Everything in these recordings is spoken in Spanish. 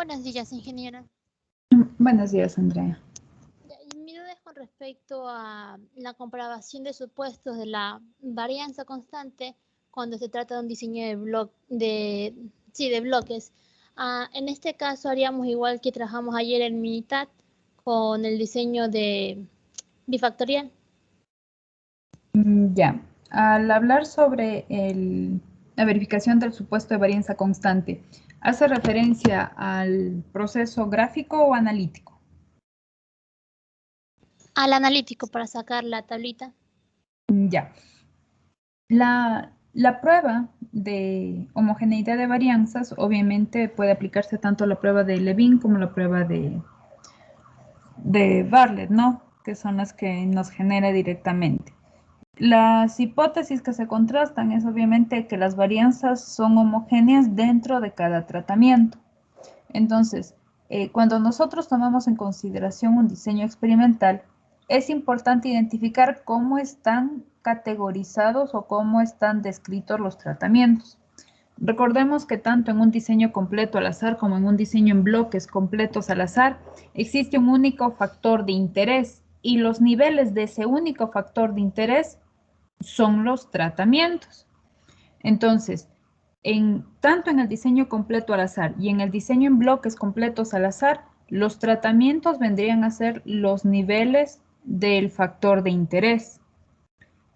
Buenos días, ingeniera. Buenos días, Andrea. Mi duda es con respecto a la comprobación de supuestos de la varianza constante cuando se trata de un diseño de bloques. En este caso haríamos igual que trabajamos ayer en Minitab con el diseño de bifactorial. Ya, al hablar sobre la verificación del supuesto de varianza constante, ¿hace referencia al proceso gráfico o analítico? Al analítico para sacar la tablita. Ya. La prueba de homogeneidad de varianzas obviamente puede aplicarse tanto a la prueba de Levin como la prueba de Bartlett, ¿no? Que son las que nos genera directamente. Las hipótesis que se contrastan es obviamente que las varianzas son homogéneas dentro de cada tratamiento. Entonces, cuando nosotros tomamos en consideración un diseño experimental, es importante identificar cómo están categorizados o cómo están descritos los tratamientos. Recordemos que tanto en un diseño completo al azar como en un diseño en bloques completos al azar, existe un único factor de interés y los niveles de ese único factor de interés son los tratamientos. Entonces, tanto en el diseño completo al azar y en el diseño en bloques completos al azar, los tratamientos vendrían a ser los niveles del factor de interés.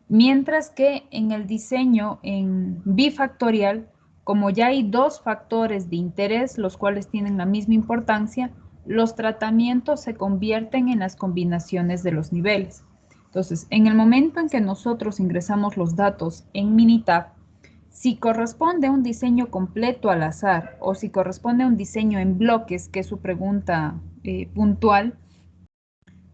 Mientras que en el diseño en bifactorial, como ya hay dos factores de interés, los cuales tienen la misma importancia, los tratamientos se convierten en las combinaciones de los niveles. Entonces, en el momento en que nosotros ingresamos los datos en Minitab, si corresponde a un diseño completo al azar o si corresponde a un diseño en bloques, que es su pregunta puntual,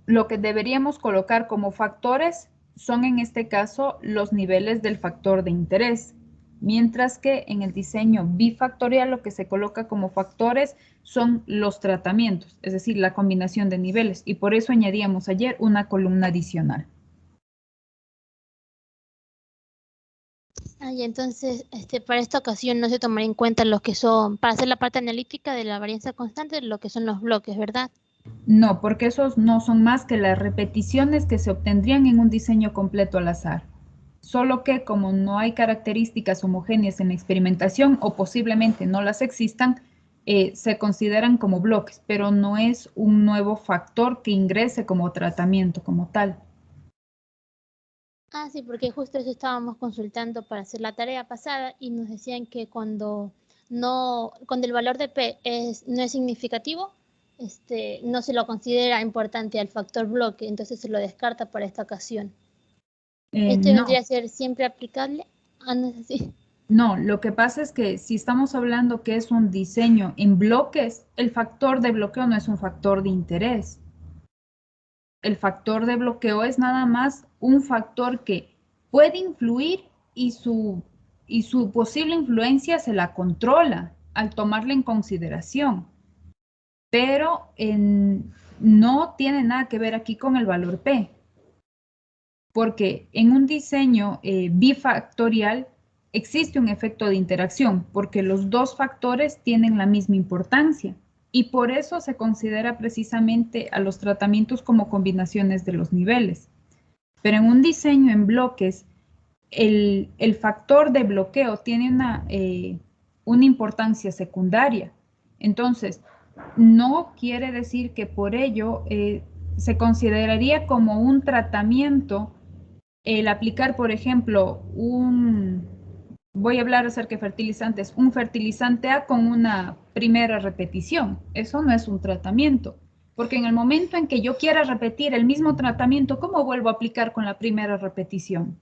lo que deberíamos colocar como factores son en este caso los niveles del factor de interés, mientras que en el diseño bifactorial lo que se coloca como factores son los tratamientos, es decir, la combinación de niveles, y por eso añadíamos ayer una columna adicional. Y entonces, para esta ocasión no se tomará en cuenta los que son, para hacer la parte analítica de la varianza constante, lo que son los bloques, ¿verdad? No, porque esos no son más que las repeticiones que se obtendrían en un diseño completo al azar. Solo que como no hay características homogéneas en la experimentación o posiblemente no las existan, se consideran como bloques, pero no es un nuevo factor que ingrese como tratamiento como tal. Sí, porque justo eso estábamos consultando para hacer la tarea pasada y nos decían que cuando el valor de P no es significativo, no se lo considera importante al factor bloque, entonces se lo descarta para esta ocasión. ¿Esto vendría a ser siempre aplicable? No es así. No, lo que pasa es que si estamos hablando que es un diseño en bloques, el factor de bloqueo no es un factor de interés. El factor de bloqueo es nada más un factor que puede influir y su posible influencia se la controla al tomarla en consideración. Pero no tiene nada que ver aquí con el valor P. Porque en un diseño bifactorial existe un efecto de interacción, porque los dos factores tienen la misma importancia. Y por eso se considera precisamente a los tratamientos como combinaciones de los niveles. Pero en un diseño en bloques, el factor de bloqueo tiene una importancia secundaria. Entonces, no quiere decir que por ello se consideraría como un tratamiento el aplicar, por ejemplo, voy a hablar acerca de fertilizantes, un fertilizante A con una primera repetición. Eso no es un tratamiento, porque en el momento en que yo quiera repetir el mismo tratamiento, ¿cómo vuelvo a aplicar con la primera repetición?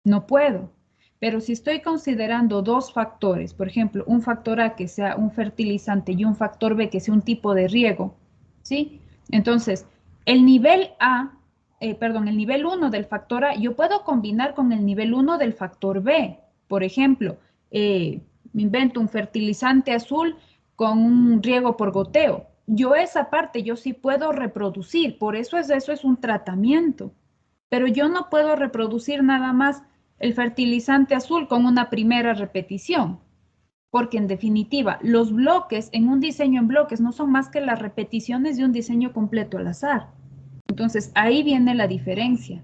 No puedo. Pero si estoy considerando dos factores, por ejemplo, un factor A que sea un fertilizante y un factor B que sea un tipo de riego, ¿sí? Entonces, el nivel el nivel 1 del factor A, yo puedo combinar con el nivel 1 del factor B. Por ejemplo, me invento un fertilizante azul con un riego por goteo. Yo esa parte, yo sí puedo reproducir, por eso es un tratamiento. Pero yo no puedo reproducir nada más el fertilizante azul con una primera repetición. Porque en definitiva, los bloques en un diseño en bloques no son más que las repeticiones de un diseño completo al azar. Entonces, ahí viene la diferencia.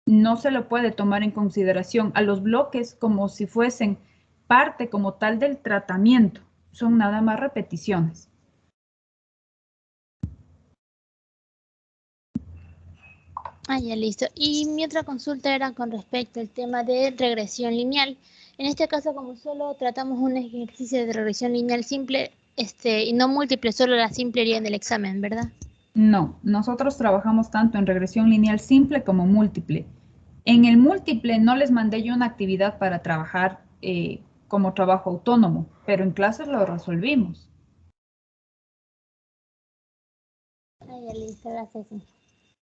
No se lo puede tomar en consideración a los bloques como si fuesen parte como tal del tratamiento. Son nada más repeticiones. Ah, ya listo. Y mi otra consulta era con respecto al tema de regresión lineal. En este caso, como solo tratamos un ejercicio de regresión lineal simple, y no múltiple, solo la simple iría en el examen, ¿verdad? No, nosotros trabajamos tanto en regresión lineal simple como múltiple. En el múltiple no les mandé yo una actividad para trabajar como trabajo autónomo, pero en clases lo resolvimos. Ah, ya listo, gracias. Sí.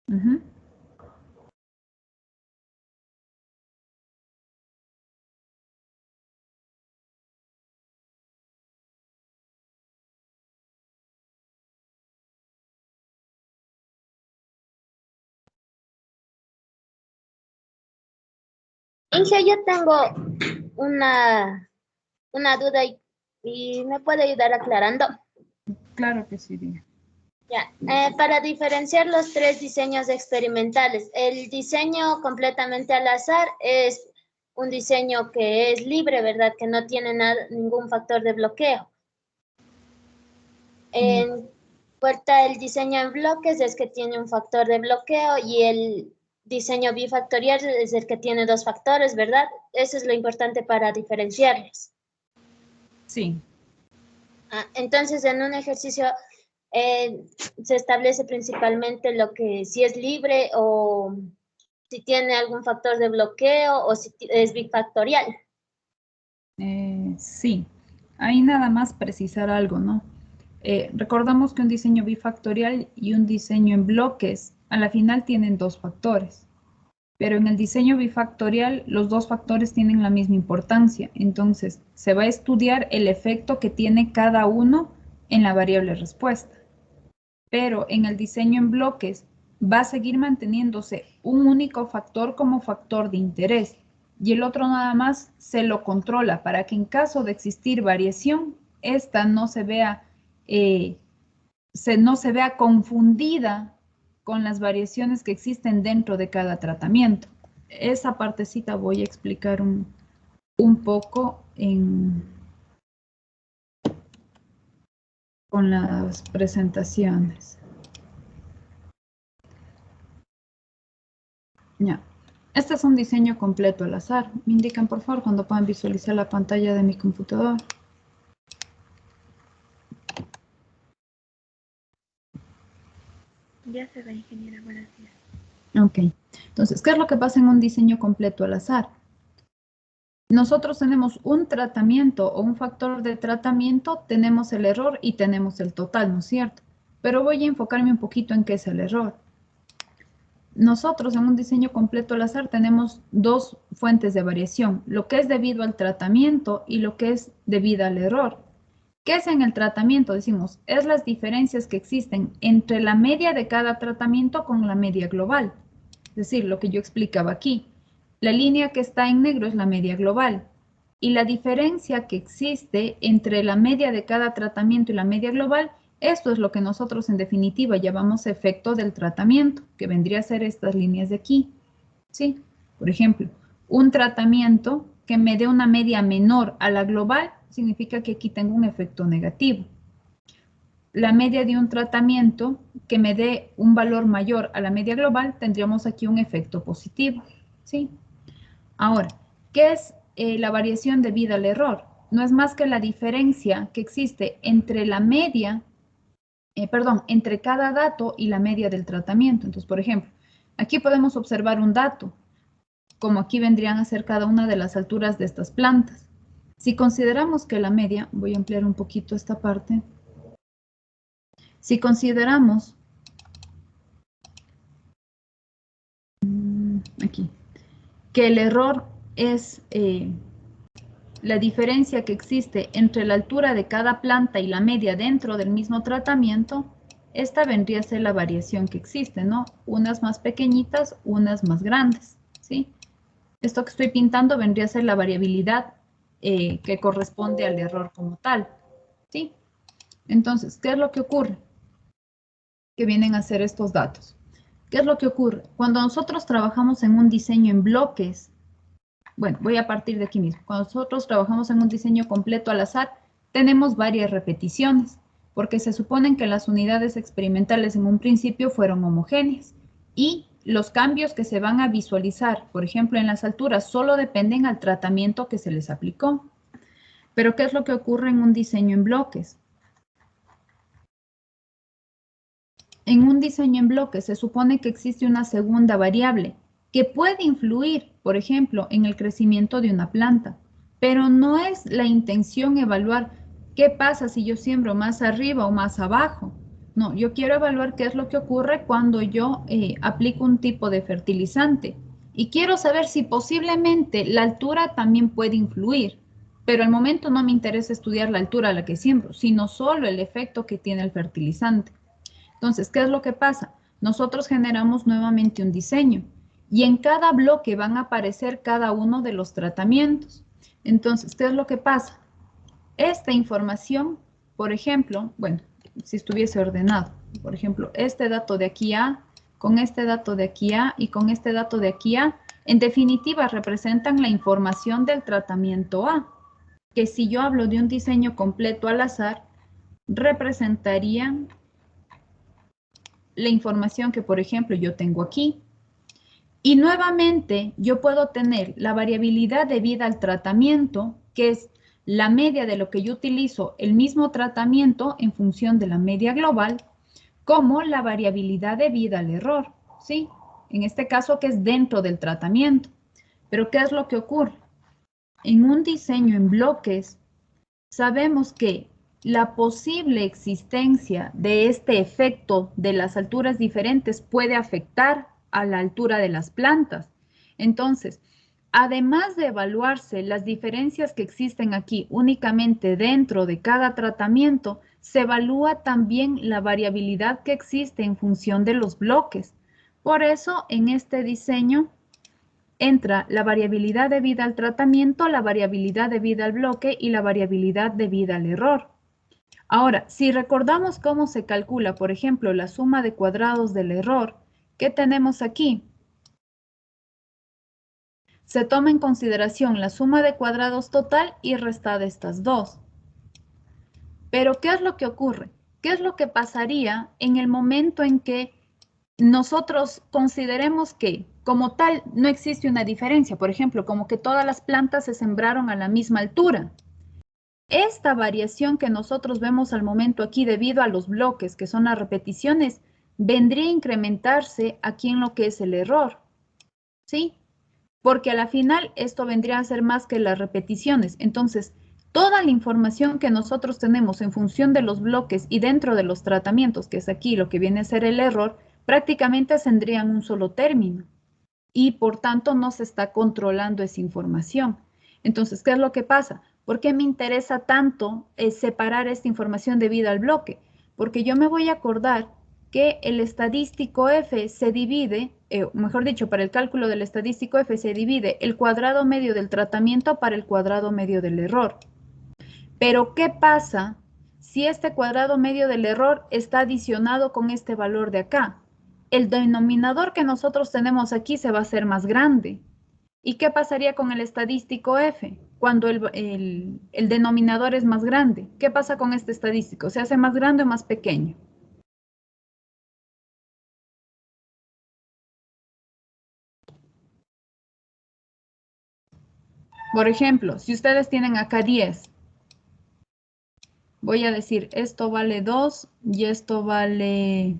Ujú. Inge, yo tengo una duda y me puede ayudar aclarando. Claro que sí, Dina. Ya, para diferenciar los tres diseños experimentales, el diseño completamente al azar es un diseño que es libre, ¿verdad? Que no tiene ningún factor de bloqueo. En puerta, el diseño en bloques es que tiene un factor de bloqueo y el diseño bifactorial es el que tiene dos factores, ¿verdad? Eso es lo importante para diferenciarlos. Sí. Entonces, en un ejercicio se establece principalmente lo que si es libre o si tiene algún factor de bloqueo o si es bifactorial. Sí. Ahí nada más precisar algo, ¿no? Recordamos que un diseño bifactorial y un diseño en bloques a la final tienen dos factores. Pero en el diseño bifactorial los dos factores tienen la misma importancia. Entonces, se va a estudiar el efecto que tiene cada uno en la variable respuesta. Pero en el diseño en bloques va a seguir manteniéndose un único factor como factor de interés y el otro nada más se lo controla para que en caso de existir variación, esta no se vea, no se vea confundida con las variaciones que existen dentro de cada tratamiento. Esa partecita voy a explicar un poco con las presentaciones. Ya. Este es un diseño completo al azar. Me indican por favor cuando puedan visualizar la pantalla de mi computador. Ya se ve, ingeniera, buenos días. Ok. Entonces, ¿qué es lo que pasa en un diseño completo al azar? Nosotros tenemos un tratamiento o un factor de tratamiento, tenemos el error y tenemos el total, ¿no es cierto? Pero voy a enfocarme un poquito en qué es el error. Nosotros en un diseño completo al azar tenemos dos fuentes de variación, lo que es debido al tratamiento y lo que es debido al error. ¿Qué es en el tratamiento? Decimos, es las diferencias que existen entre la media de cada tratamiento con la media global. Es decir, lo que yo explicaba aquí. La línea que está en negro es la media global. Y la diferencia que existe entre la media de cada tratamiento y la media global, esto es lo que nosotros en definitiva llamamos efecto del tratamiento, que vendría a ser estas líneas de aquí. ¿Sí? Por ejemplo, un tratamiento que me dé una media menor a la global significa que aquí tengo un efecto negativo. La media de un tratamiento que me dé un valor mayor a la media global, tendríamos aquí un efecto positivo. ¿Sí? Ahora, ¿qué es la variación debida al error? No es más que la diferencia que existe entre la media, entre cada dato y la media del tratamiento. Entonces, por ejemplo, aquí podemos observar un dato, como aquí vendrían a ser cada una de las alturas de estas plantas. Si consideramos que la media, voy a ampliar un poquito esta parte, si consideramos aquí que el error es la diferencia que existe entre la altura de cada planta y la media dentro del mismo tratamiento, esta vendría a ser la variación que existe, ¿no? Unas más pequeñitas, unas más grandes, ¿sí? Esto que estoy pintando vendría a ser la variabilidad que corresponde al error como tal, ¿sí? Entonces, ¿qué es lo que ocurre? Que vienen a ser estos datos. ¿Qué es lo que ocurre? Cuando nosotros trabajamos en un diseño en bloques, bueno, voy a partir de aquí mismo. Cuando nosotros trabajamos en un diseño completo al azar, tenemos varias repeticiones, porque se suponen que las unidades experimentales en un principio fueron homogéneas y los cambios que se van a visualizar, por ejemplo, en las alturas, solo dependen al tratamiento que se les aplicó. Pero, ¿qué es lo que ocurre en un diseño en bloques? En un diseño en bloques se supone que existe una segunda variable que puede influir, por ejemplo, en el crecimiento de una planta, pero no es la intención evaluar qué pasa si yo siembro más arriba o más abajo. No, yo quiero evaluar qué es lo que ocurre cuando yo aplico un tipo de fertilizante y quiero saber si posiblemente la altura también puede influir, pero al momento no me interesa estudiar la altura a la que siembro, sino solo el efecto que tiene el fertilizante. Entonces, ¿qué es lo que pasa? Nosotros generamos nuevamente un diseño y en cada bloque van a aparecer cada uno de los tratamientos. Entonces, ¿qué es lo que pasa? Esta información, por ejemplo, bueno, si estuviese ordenado, por ejemplo, este dato de aquí A, con este dato de aquí A y con este dato de aquí A, en definitiva representan la información del tratamiento A, que si yo hablo de un diseño completo al azar, representarían la información que, por ejemplo, yo tengo aquí. Y nuevamente, yo puedo tener la variabilidad debida al tratamiento, que es la media de lo que yo utilizo el mismo tratamiento en función de la media global, como la variabilidad debida al error, ¿sí? En este caso, que es dentro del tratamiento. Pero, ¿qué es lo que ocurre? En un diseño en bloques, sabemos que la posible existencia de este efecto de las alturas diferentes puede afectar a la altura de las plantas. Entonces, además de evaluarse las diferencias que existen aquí únicamente dentro de cada tratamiento, se evalúa también la variabilidad que existe en función de los bloques. Por eso, en este diseño entra la variabilidad debida al tratamiento, la variabilidad debida al bloque y la variabilidad debida al error. Ahora, si recordamos cómo se calcula, por ejemplo, la suma de cuadrados del error, ¿qué tenemos aquí? Se toma en consideración la suma de cuadrados total y restada estas dos. Pero, ¿qué es lo que ocurre? ¿Qué es lo que pasaría en el momento en que nosotros consideremos que como tal no existe una diferencia? Por ejemplo, como que todas las plantas se sembraron a la misma altura. Esta variación que nosotros vemos al momento aquí debido a los bloques, que son las repeticiones, vendría a incrementarse aquí en lo que es el error, ¿sí? Porque a la final esto vendría a ser más que las repeticiones. Entonces, toda la información que nosotros tenemos en función de los bloques y dentro de los tratamientos, que es aquí lo que viene a ser el error, prácticamente tendrían un solo término y por tanto no se está controlando esa información. Entonces, ¿qué es lo que pasa? ¿Por qué me interesa tanto separar esta información debida al bloque? Porque yo me voy a acordar que el estadístico F se divide, mejor dicho, para el cálculo del estadístico F se divide el cuadrado medio del tratamiento para el cuadrado medio del error. Pero, ¿qué pasa si este cuadrado medio del error está adicionado con este valor de acá? El denominador que nosotros tenemos aquí se va a hacer más grande. ¿Y qué pasaría con el estadístico F? Cuando el denominador es más grande. ¿Qué pasa con este estadístico? ¿Se hace más grande o más pequeño? Por ejemplo, si ustedes tienen acá 10, voy a decir, esto vale 2 y esto vale,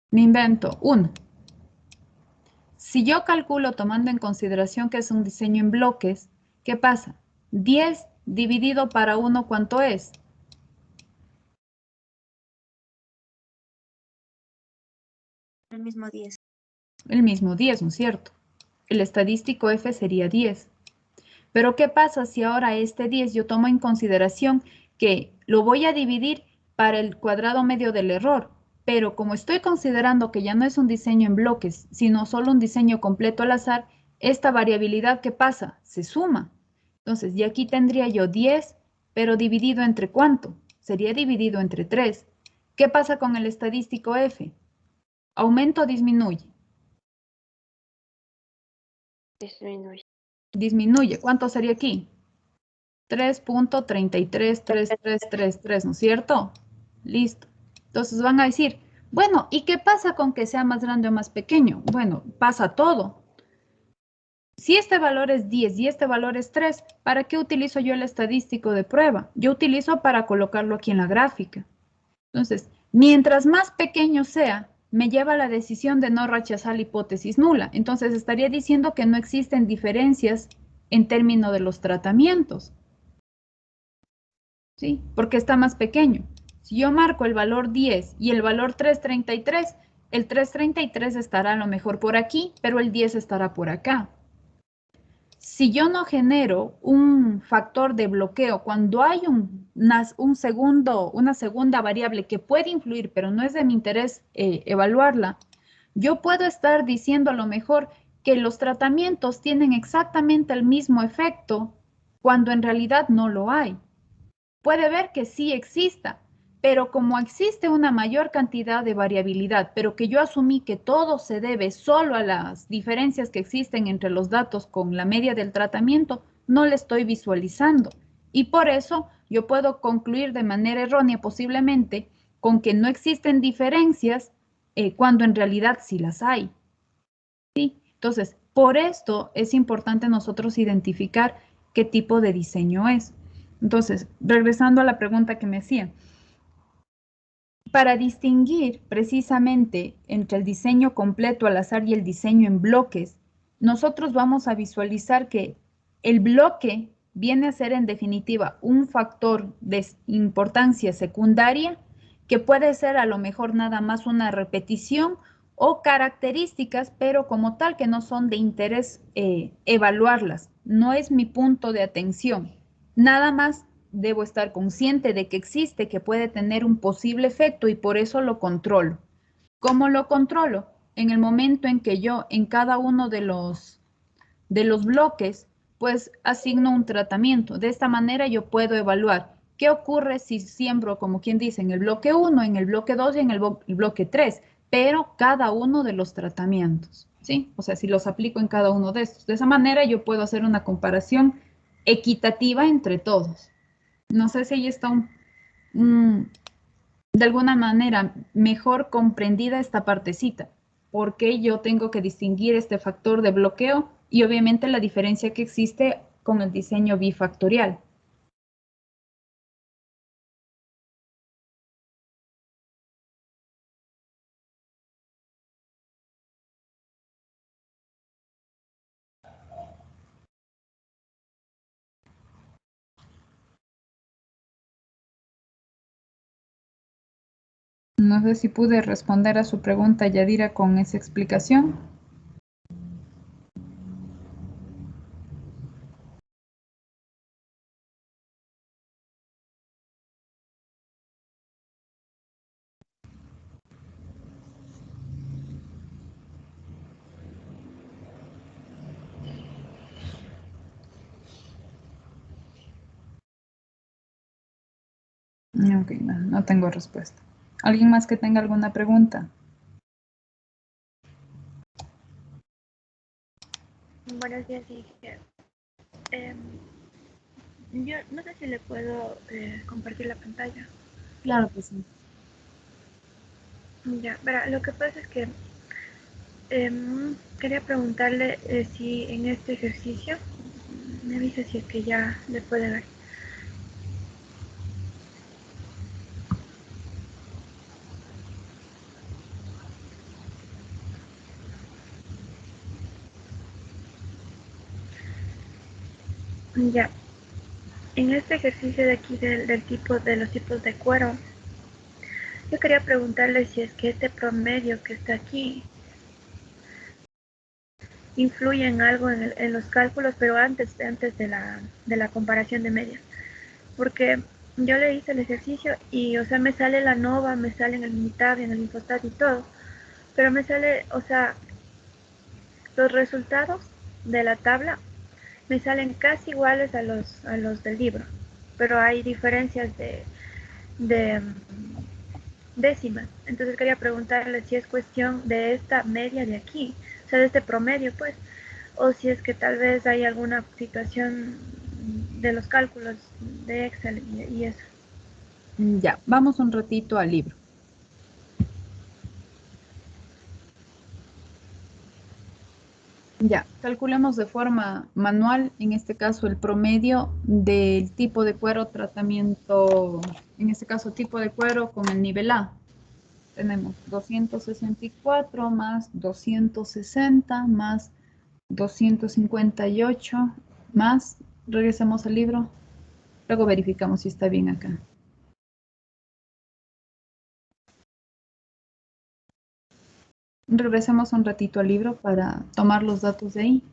me invento, 1. Si yo calculo tomando en consideración que es un diseño en bloques, ¿qué pasa? 10 dividido para 1, ¿cuánto es? El mismo 10. El mismo 10, ¿no es cierto? El estadístico F sería 10. Pero ¿qué pasa si ahora este 10 yo tomo en consideración que lo voy a dividir para el cuadrado medio del error? Pero como estoy considerando que ya no es un diseño en bloques, sino solo un diseño completo al azar, esta variabilidad, ¿qué pasa? Se suma. Entonces, y aquí tendría yo 10, pero dividido entre ¿cuánto? Sería dividido entre 3. ¿Qué pasa con el estadístico F? ¿Aumenta o disminuye? Disminuye. Disminuye. ¿Cuánto sería aquí? 3.33333, ¿no es cierto? Listo. Entonces van a decir, bueno, ¿y qué pasa con que sea más grande o más pequeño? Bueno, pasa todo. Si este valor es 10 y este valor es 3, ¿para qué utilizo yo el estadístico de prueba? Yo utilizo para colocarlo aquí en la gráfica. Entonces, mientras más pequeño sea, me lleva a la decisión de no rechazar la hipótesis nula. Entonces, estaría diciendo que no existen diferencias en términos de los tratamientos. ¿Sí? Porque está más pequeño. Si yo marco el valor 10 y el valor 333, el 333 estará a lo mejor por aquí, pero el 10 estará por acá. Si yo no genero un factor de bloqueo, cuando hay una segunda variable que puede influir, pero no es de mi interés evaluarla, yo puedo estar diciendo a lo mejor que los tratamientos tienen exactamente el mismo efecto cuando en realidad no lo hay. Puede ver que sí exista, pero como existe una mayor cantidad de variabilidad, pero que yo asumí que todo se debe solo a las diferencias que existen entre los datos con la media del tratamiento, no le estoy visualizando. Y por eso yo puedo concluir de manera errónea posiblemente con que no existen diferencias cuando en realidad sí las hay. ¿Sí? Entonces, por esto es importante nosotros identificar qué tipo de diseño es. Entonces, regresando a la pregunta que me hacía, para distinguir precisamente entre el diseño completo al azar y el diseño en bloques, nosotros vamos a visualizar que el bloque viene a ser en definitiva un factor de importancia secundaria que puede ser a lo mejor nada más una repetición o características, pero como tal que no son de interés evaluarlas. No es mi punto de atención. Nada más debo estar consciente de que existe, que puede tener un posible efecto y por eso lo controlo. ¿Cómo lo controlo? En el momento en que yo en cada uno de los bloques, pues asigno un tratamiento. De esta manera yo puedo evaluar qué ocurre si siembro, como quien dice, en el bloque 1, en el bloque 2 y en el bloque 3, pero cada uno de los tratamientos, ¿sí? O sea, si los aplico en cada uno de estos. De esa manera yo puedo hacer una comparación equitativa entre todos. No sé si ahí está de alguna manera mejor comprendida esta partecita. ¿Por qué yo tengo que distinguir este factor de bloqueo? Y obviamente la diferencia que existe con el diseño bifactorial. No sé si pude responder a su pregunta, Yadira, con esa explicación. Ok, no tengo respuesta. ¿Alguien más que tenga alguna pregunta? Buenos días, Iker. Yo no sé si le puedo compartir la pantalla. Claro que sí. Ya, verá, lo que pasa es que quería preguntarle si en este ejercicio, me avisa si es que ya le puede ver. Ya, en este ejercicio de aquí del tipo de los tipos de cuero, yo quería preguntarle si es que este promedio que está aquí influye en algo en los cálculos, pero antes de la comparación de medias. Porque yo le hice el ejercicio y, o sea, me sale la nova, me sale en el Minitab, en el Infostat y todo, pero me sale, o sea, los resultados de la tabla me salen casi iguales a los del libro, pero hay diferencias de décimas. Entonces quería preguntarle si es cuestión de esta media de aquí, o sea, de este promedio, pues, o si es que tal vez hay alguna situación de los cálculos de Excel y eso. Ya, vamos un ratito al libro. Ya, calculemos de forma manual, en este caso el promedio del tipo de cuero tratamiento, en este caso tipo de cuero con el nivel A. Tenemos 264 más 260 más 258 más, regresemos al libro, luego verificamos si está bien acá. Regresemos un ratito al libro para tomar los datos de ahí.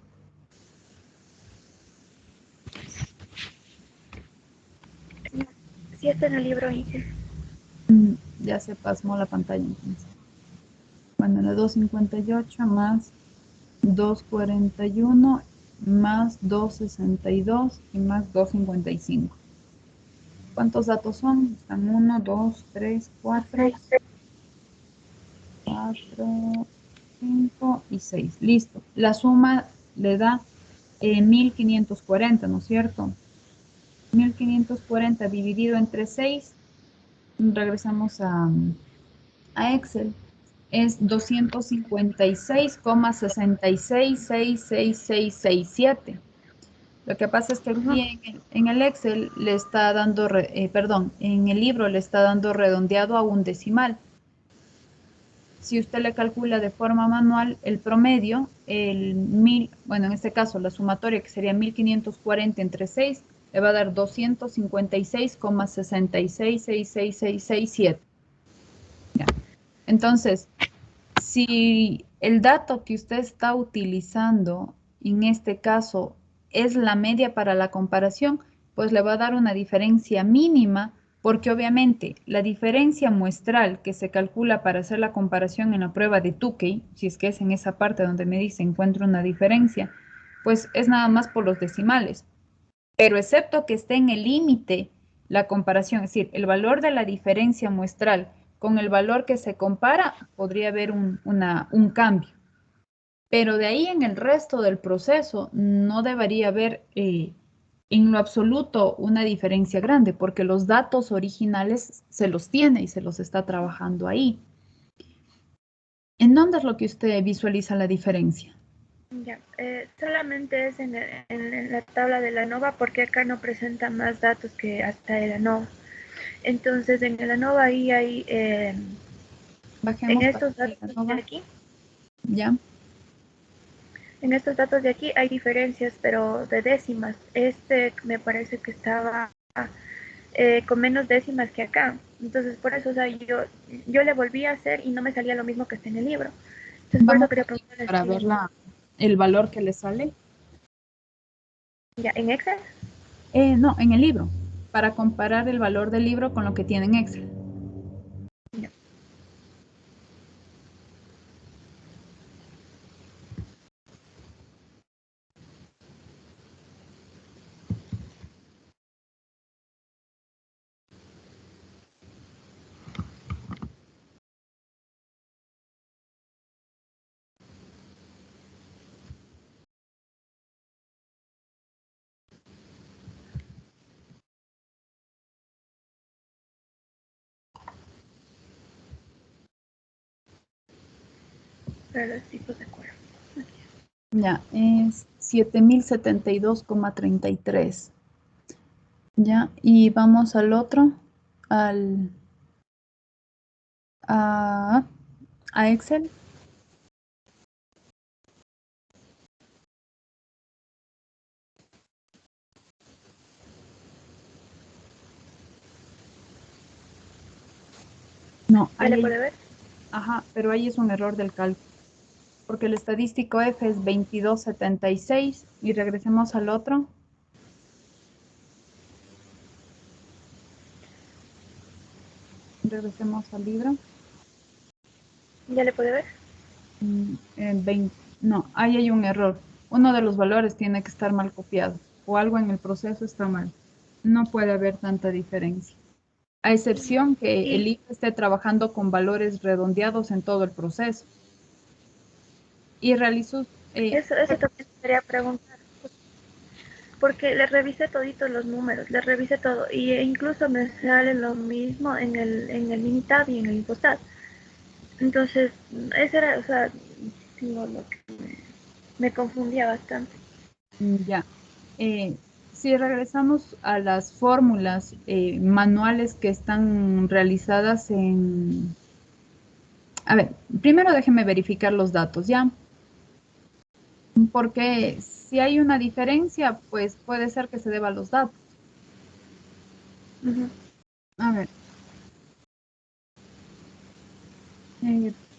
Sí está en el libro, Inge. Ya se pasmó la pantalla entonces. Bueno, la 258 más 241 más 262 y más 255. ¿Cuántos datos son? Están 1, 2, 3, 4, 4, 5 y 6. Listo. La suma le da 1540, ¿no es cierto? 1540 dividido entre 6. Regresamos a Excel. Es 256,666667. Lo que pasa es que aquí en el Excel le está dando, en el libro le está dando redondeado a un decimal. Si usted le calcula de forma manual el promedio, bueno, en este caso la sumatoria que sería 1540 entre 6, le va a dar 256,666667. Entonces, si el dato que usted está utilizando en este caso es la media para la comparación, pues le va a dar una diferencia mínima, porque obviamente la diferencia muestral que se calcula para hacer la comparación en la prueba de Tukey, si es que es en esa parte donde me dice encuentro una diferencia, pues es nada más por los decimales. Pero excepto que esté en el límite la comparación, es decir, el valor de la diferencia muestral con el valor que se compara, podría haber un cambio. Pero de ahí en el resto del proceso no debería haber en lo absoluto una diferencia grande, porque los datos originales se los tiene y se los está trabajando ahí. ¿En dónde es lo que usted visualiza la diferencia? Ya, solamente es en la tabla de la ANOVA, porque acá no presenta más datos que hasta el ANOVA. Entonces, en el ANOVA ahí hay, Bajemos en estos para datos ANOVA. de aquí, ¿Ya? en estos datos de aquí hay diferencias, pero de décimas. Este me parece que estaba con menos décimas que acá. Entonces, por eso, o sea, yo le volví a hacer y no me salía lo mismo que está en el libro. Entonces, por eso Vamos quería preguntarle para si ver el valor que le sale. ya en Excel. No, en el libro, para comparar el valor del libro con lo que tiene en Excel. Ya. Para los tipos de cuero. Ya, es 7072,33. Ya, y vamos al otro, a, a Excel. No, ¿Ya le ahí, puede ver? ajá, pero ahí es un error del cálculo, porque el estadístico F es 2276 y regresemos al otro. Regresemos al libro. ¿Ya le puede ver? 20, no, ahí hay un error. uno de los valores tiene que estar mal copiado o algo en el proceso está mal. No puede haber tanta diferencia. A excepción que el libro esté trabajando con valores redondeados en todo el proceso. Y realizó... Eso también quería preguntar, porque le revisé toditos los números, le revisé todo, y incluso me sale lo mismo en el Minitab y en el Impostat. Entonces, ese era, o sea, lo que me confundía bastante. Ya. Si regresamos a las fórmulas manuales que están realizadas en... A ver, primero déjeme verificar los datos, ¿ya? Porque si hay una diferencia, pues puede ser que se deba a los datos. A ver.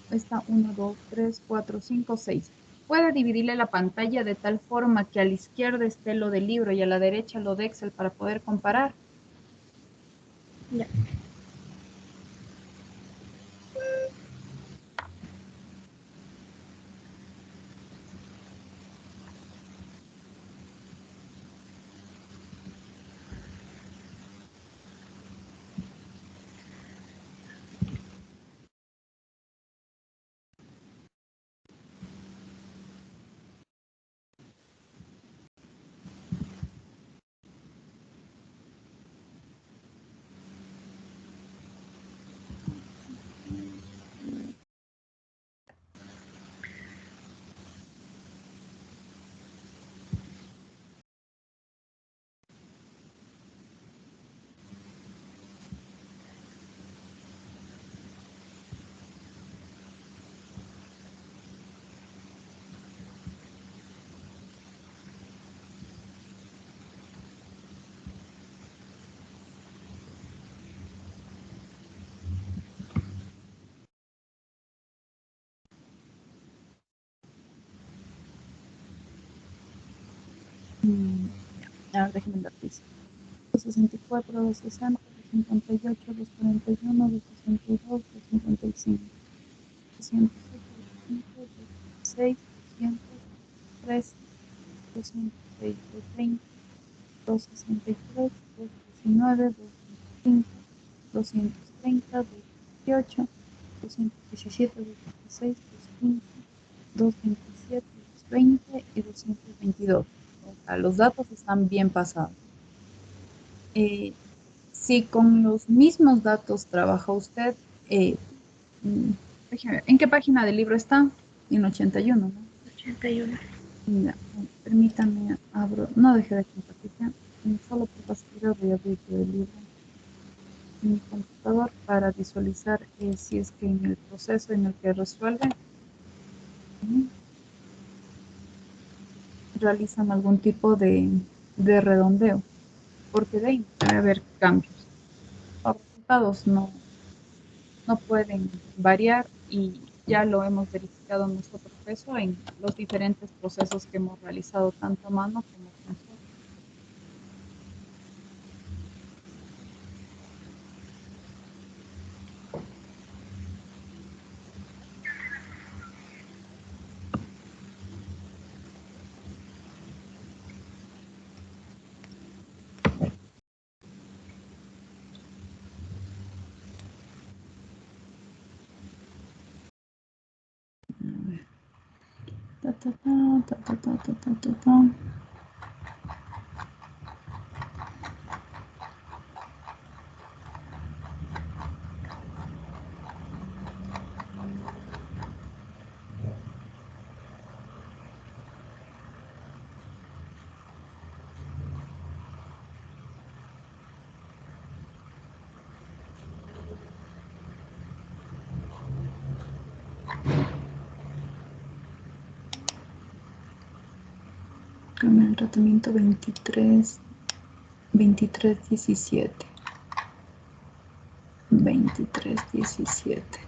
Está 1, 2, 3, 4, 5, 6. Puede dividirle la pantalla de tal forma que a la izquierda esté lo del libro y a la derecha lo de Excel para poder comparar. Ya. A ver, déjenme dar lista. 264, 260, 258, 241, 262, 255, 207, 205, 206, 213, 220, 263, 219, 225, 230, 218, 217, 216, 215, 227, 220 y 222. O sea, los datos están bien pasados. Si con los mismos datos trabaja usted, déjeme ver, ¿en qué página del libro está? En 81, ¿no? 81. Mira, permítame, abro, no deje de compartir, solo por facilidad voy a abrir el libro en mi computador para visualizar si es que en el proceso en el que resuelve realizan algún tipo de redondeo, porque de ahí debe haber cambios. Los resultados no pueden variar y ya lo hemos verificado en nuestro proceso en los diferentes procesos que hemos realizado tanto a mano como con software. Ta, ta, ta, ta, ta, ta, ta, ta, ta. Cambio el tratamiento 23, 23, 17. 23, 17.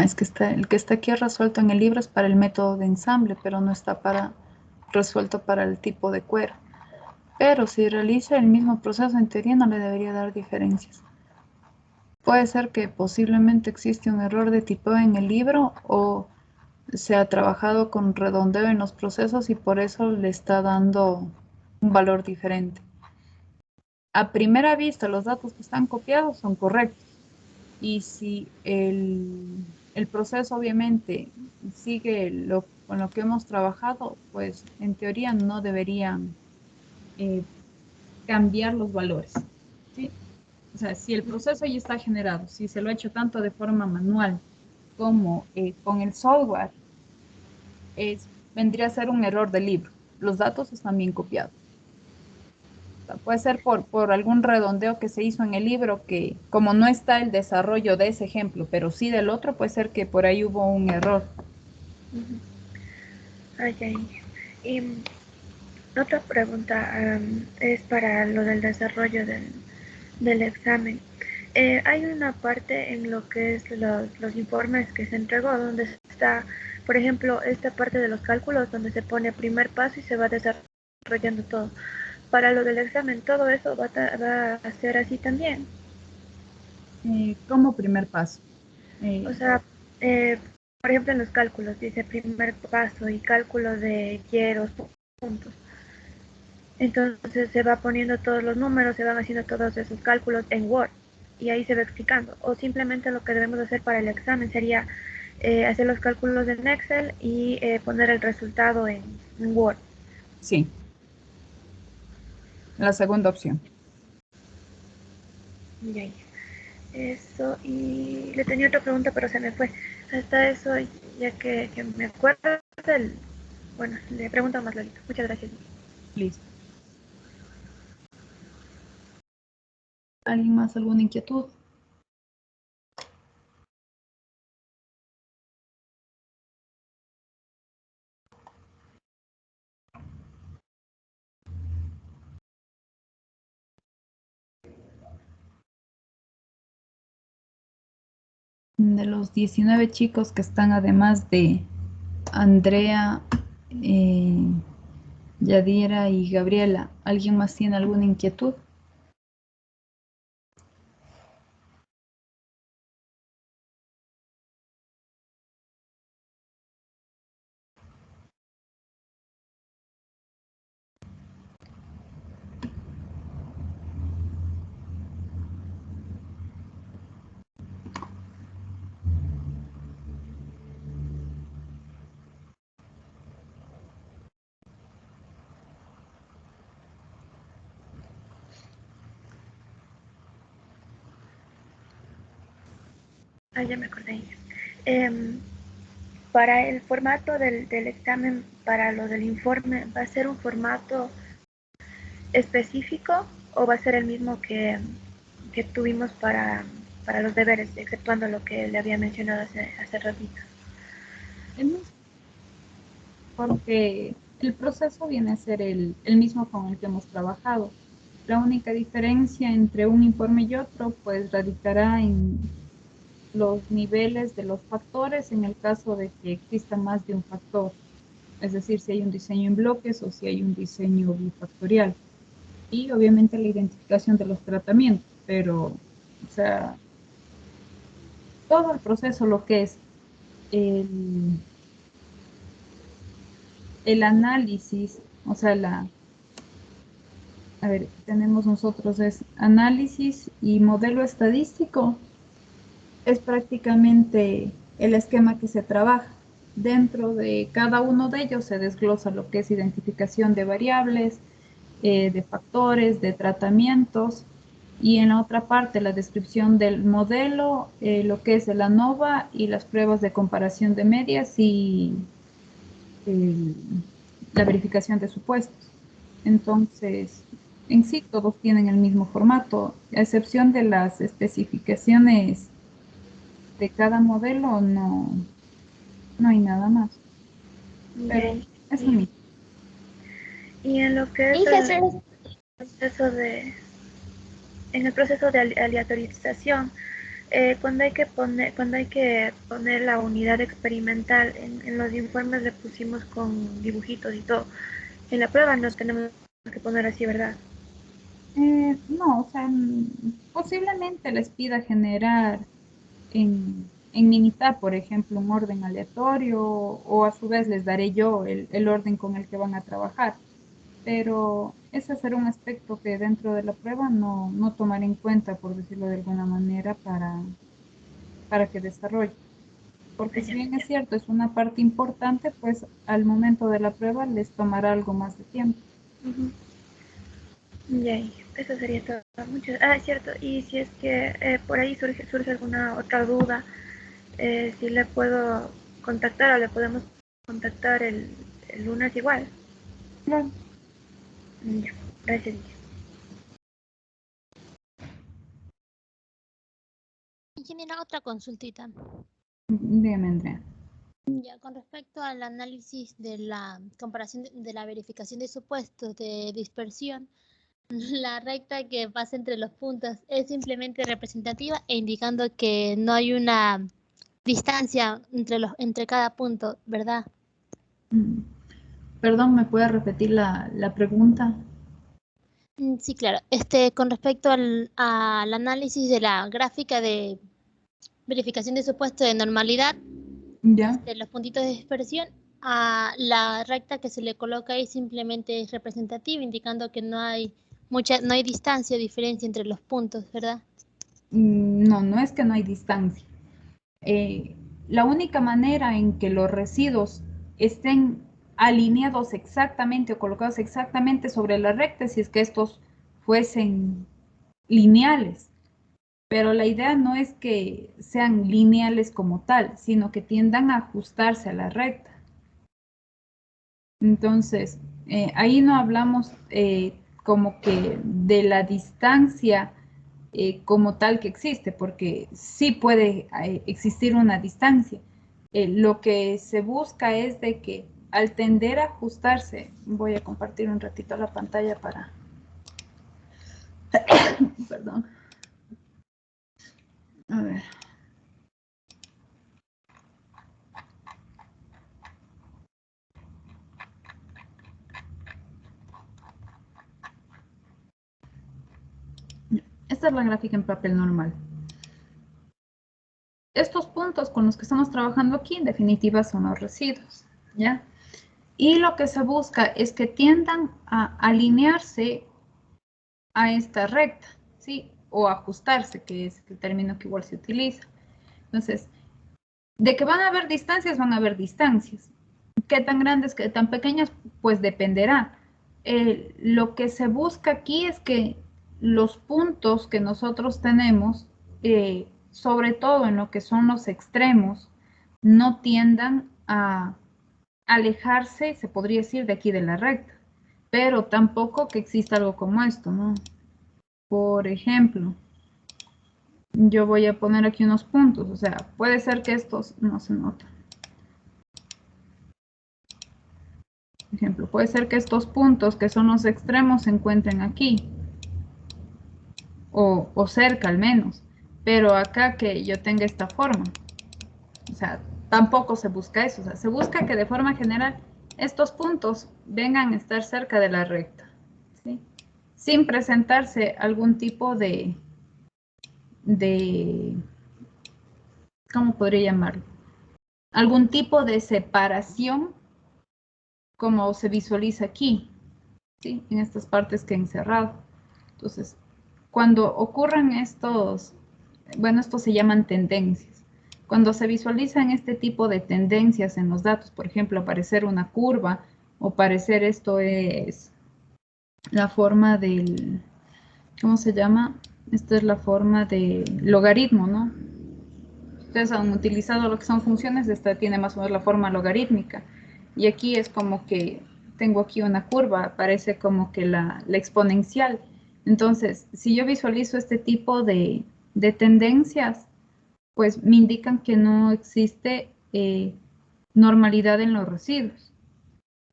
Es que el que está aquí resuelto en el libro es para el método de ensamble, pero no está resuelto para el tipo de cuero. Pero si realiza el mismo proceso, en teoría no le debería dar diferencias. Puede ser que posiblemente existe un error de tipeo en el libro o se ha trabajado con redondeo en los procesos y por eso le está dando un valor diferente. A primera vista, los datos que están copiados son correctos. Y si el proceso obviamente sigue con lo que hemos trabajado, pues en teoría no deberían cambiar los valores, ¿sí? O sea, si el proceso ya está generado, si se lo ha hecho tanto de forma manual como con el software, vendría a ser un error del libro. Los datos están bien copiados. O sea, puede ser por algún redondeo que se hizo en el libro, que como no está el desarrollo de ese ejemplo, pero sí del otro, puede ser que por ahí hubo un error. Ay, ay. Y otra pregunta es para lo del desarrollo del examen. Hay una parte en lo que es los informes que se entregó donde está, por ejemplo, esta parte de los cálculos donde se pone primer paso y se va desarrollando todo. Para lo del examen, todo eso va a ser así también. Como primer paso. O sea, por ejemplo, en los cálculos dice primer paso y cálculo de quieros, puntos. Entonces se va poniendo todos los números, se van haciendo todos esos cálculos en Word y ahí se va explicando. O simplemente lo que debemos hacer para el examen sería hacer los cálculos en Excel y poner el resultado en Word. Sí. La segunda opción. Y eso, y le tenía otra pregunta, pero se me fue. Hasta eso, ya que me acuerdo bueno, le pregunto más luego. Muchas gracias. Listo. ¿Alguien más? ¿Alguna inquietud? De los 19 chicos que están, además de Andrea, Yadira y Gabriela, ¿alguien más tiene alguna inquietud? Ah, ya me acordé. Para el formato del examen, para lo del informe, ¿va a ser un formato específico o va a ser el mismo que tuvimos para los deberes, exceptuando lo que le había mencionado hace ratito? El mismo, porque el proceso viene a ser el mismo con el que hemos trabajado. La única diferencia entre un informe y otro, pues radicará en los niveles de los factores en el caso de que exista más de un factor. Es decir, si hay un diseño en bloques o si hay un diseño bifactorial. Y obviamente la identificación de los tratamientos, pero, o sea, todo el proceso, lo que es el análisis, o sea, a ver, tenemos nosotros es análisis y modelo estadístico, es prácticamente el esquema que se trabaja. Dentro de cada uno de ellos se desglosa lo que es identificación de variables, de factores, de tratamientos, y en la otra parte la descripción del modelo, lo que es el ANOVA y las pruebas de comparación de medias y la verificación de supuestos. Entonces, en sí todos tienen el mismo formato, a excepción de las especificaciones de cada modelo, no hay nada más. Pero es lo mismo. Y en lo que es en el proceso de aleatorización, cuando hay que poner la unidad experimental, en los informes le pusimos con dibujitos y todo. En la prueba no tenemos que poner así, ¿verdad? No, o sea, posiblemente les pida generar en Minitab, por ejemplo, un orden aleatorio o a su vez les daré yo el orden con el que van a trabajar. Pero ese será un aspecto que dentro de la prueba no tomar en cuenta, por decirlo de alguna manera, para que desarrolle. Porque si bien es cierto, es una parte importante, pues al momento de la prueba les tomará algo más de tiempo. Ya, eso sería todo. Es cierto, y si es que por ahí surge alguna otra duda, si le puedo contactar o le podemos contactar el lunes igual. Claro. Ya, gracias. Ingeniera, otra consultita. Dígame, Andrea. Ya, con respecto al análisis de la comparación de la verificación de supuestos de dispersión, la recta que pasa entre los puntos es simplemente representativa e indicando que no hay una distancia entre cada punto, ¿verdad? Perdón, ¿me puede repetir la pregunta? Sí, claro. Con respecto al análisis de la gráfica de verificación de supuesto de normalidad, Ya. de los puntitos de dispersión, a la recta que se le coloca ahí simplemente es representativa, indicando que no hay distancia o diferencia entre los puntos, ¿verdad? No es que no hay distancia. La única manera en que los residuos estén alineados exactamente o colocados exactamente sobre la recta es si es que estos fuesen lineales. Pero la idea no es que sean lineales como tal, sino que tiendan a ajustarse a la recta. Entonces, ahí no hablamos como que de la distancia como tal que existe, porque sí puede existir una distancia. Lo que se busca es de que al tender a ajustarse, voy a compartir un ratito la pantalla para... Perdón. A ver. Esta es la gráfica en papel normal. Estos puntos con los que estamos trabajando aquí, en definitiva, son los residuos, ¿ya? Y lo que se busca es que tiendan a alinearse a esta recta, ¿sí? O ajustarse, que es el término que igual se utiliza. Entonces, de que van a haber distancias, van a haber distancias. ¿Qué tan grandes, qué tan pequeñas? Pues dependerá. Lo que se busca aquí es que los puntos que nosotros tenemos, sobre todo en lo que son los extremos, no tiendan a alejarse, se podría decir, de aquí de la recta, pero tampoco que exista algo como esto, ¿no? Por ejemplo, yo voy a poner aquí unos puntos, o sea, puede ser que estos no se notan. Por ejemplo, puede ser que estos puntos que son los extremos se encuentren aquí, o cerca al menos, pero acá que yo tenga esta forma, o sea, tampoco se busca eso, o sea, se busca que de forma general estos puntos vengan a estar cerca de la recta, ¿sí? Sin presentarse algún tipo de ¿cómo podría llamarlo? Algún tipo de separación como se visualiza aquí, ¿sí? En estas partes que he encerrado. Entonces, cuando ocurran estos, bueno, estos se llaman tendencias. Cuando se visualizan este tipo de tendencias en los datos, por ejemplo, aparecer una curva o parecer esto es la forma del, ¿cómo se llama? Esta es la forma de logaritmo, ¿no? Ustedes han utilizado lo que son funciones, esta tiene más o menos la forma logarítmica. Y aquí es como que tengo aquí una curva, parece como que la exponencial. Entonces, si yo visualizo este tipo de tendencias, pues me indican que no existe normalidad en los residuos.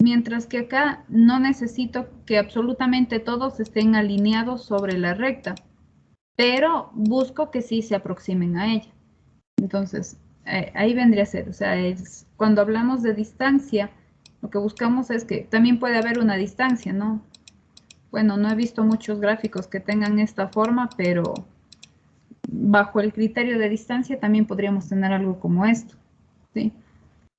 Mientras que acá no necesito que absolutamente todos estén alineados sobre la recta. pero busco que sí se aproximen a ella. Entonces, ahí vendría a ser, o sea, cuando hablamos de distancia, lo que buscamos es que también puede haber una distancia, ¿no? Bueno, no he visto muchos gráficos que tengan esta forma, pero bajo el criterio de distancia también podríamos tener algo como esto, ¿sí?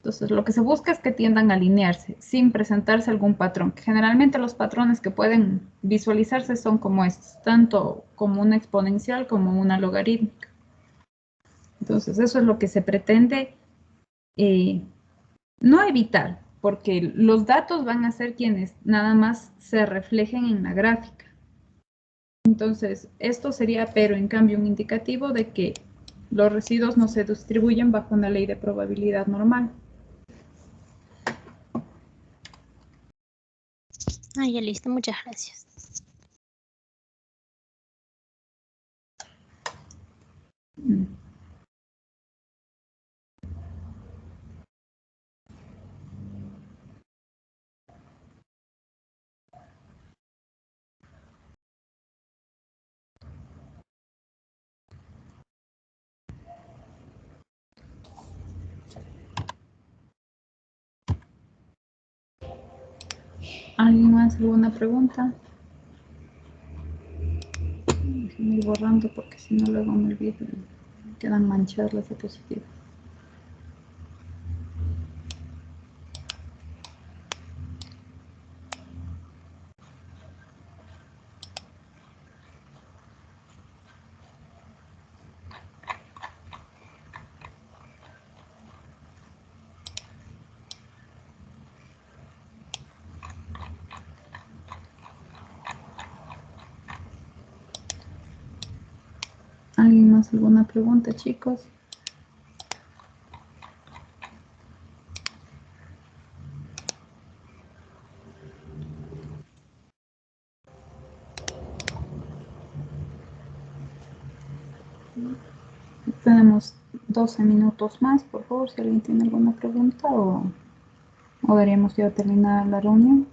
Entonces, lo que se busca es que tiendan a alinearse sin presentarse algún patrón. Generalmente los patrones que pueden visualizarse son como estos, tanto como una exponencial como una logarítmica. Entonces, eso es lo que se pretende no evitar, porque los datos van a ser quienes nada más se reflejen en la gráfica. Entonces, esto sería, pero en cambio, un indicativo de que los residuos no se distribuyen bajo una ley de probabilidad normal. Ah, ya listo, muchas gracias. ¿Alguien más? ¿Alguna pregunta? Déjenme ir borrando porque si no luego me olvido y quedan manchadas las diapositivas. ¿Alguien más? ¿Alguna pregunta, chicos? Tenemos 12 minutos más, por favor, si alguien tiene alguna pregunta o deberíamos ya terminar la reunión.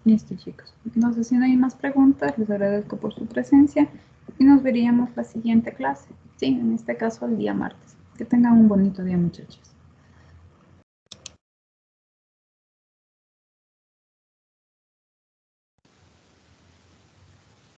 Listo, chicos. Entonces, si no hay más preguntas, les agradezco por su presencia y nos veríamos la siguiente clase. Sí, en este caso el día martes. Que tengan un bonito día, muchachos.